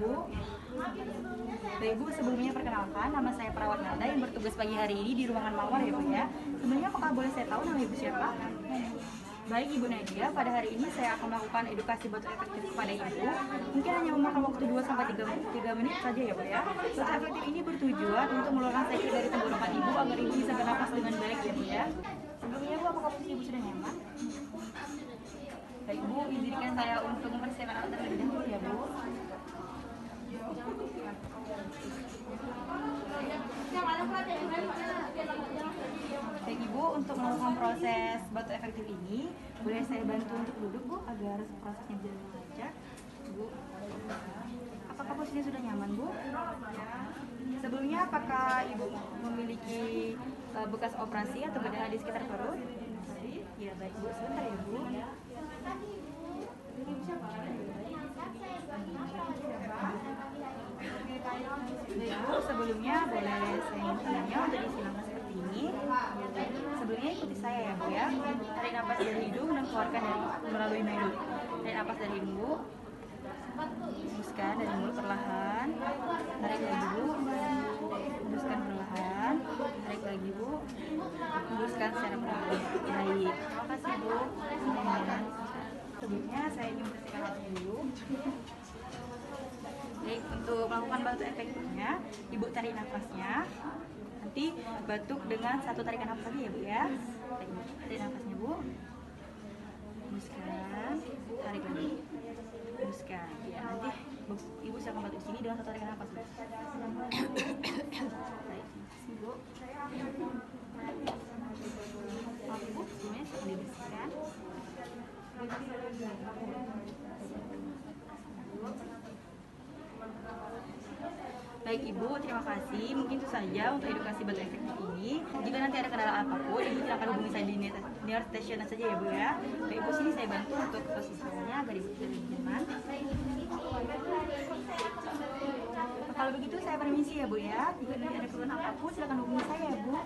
Bu. Baik Bu, sebelumnya perkenalkan, nama saya Perawat Nada yang bertugas pagi hari ini di ruangan Mawar ya Bu ya. Sebelumnya apakah boleh saya tahu nama Ibu siapa? Baik Ibu Nadia, pada hari ini saya akan melakukan edukasi batuk efektif kepada Ibu. Mungkin hanya memakan waktu 2-3 menit saja ya Bu ya. Batuk efektif ini bertujuan untuk mengeluarkan secret dari tenggorokan Ibu agar Ibu bisa bernapas dengan baik ya Bu ya. Sebelumnya Bu, apakah posisi Ibu sudah nyaman? Baik Bu, izinkan saya untuk mempersiapkan alat terlebih dahulu ya Bu. Baik Ibu, untuk melakukan proses batuk efektif ini, boleh saya bantu untuk duduk Bu, agar prosesnya berjalan lancar. Bu, apakah posisinya sudah nyaman Bu? Sebelumnya, apakah Ibu memiliki bekas operasi atau bedah di sekitar perut? Ya baik Bu, sebentar ya Bu. Baik Bu, sebelumnya boleh saya tanya untuk disilangkan seperti ini. Sebelumnya ikuti saya ya Bu ya. Tarik nafas dari hidung dan keluarkan melalui mulut. Tarik nafas dari hidung Bu. Hembuskan dari mulut perlahan. Tarik lagi Bu. Hembuskan perlahan. Tarik lagi Bu. Hembuskan secara perlahan. Baik. Terima kasih Bu. Sebelumnya saya ingin membersihkan hati dulu. Baik, untuk melakukan batuk efektifnya, Ibu tarik nafasnya. Nanti batuk dengan satu tarikan nafas saja ya Bu ya. Baik, Ibu tarik nafasnya Bu. Hembuskan, tarik lagi. Hembuskan. Ya, nanti Ibu silakan batuk di sini dengan satu tarikan nafas Bu. Baik, terima Bu. Maaf Bu, semuanya sudah dibersihkan. Baik Ibu, terima kasih. Mungkin itu saja untuk edukasi batuk efektif ini. Jika nanti ada kendala apapun, Ibu silakan hubungi saya di near station saja ya Bu ya. Baik Ibu, sini saya bantu untuk posisinya agar Ibu bisa lebih nyaman. Kalau begitu saya permisi ya Bu ya. Jika nanti ada keluhan apapun, silakan hubungi saya ya Bu.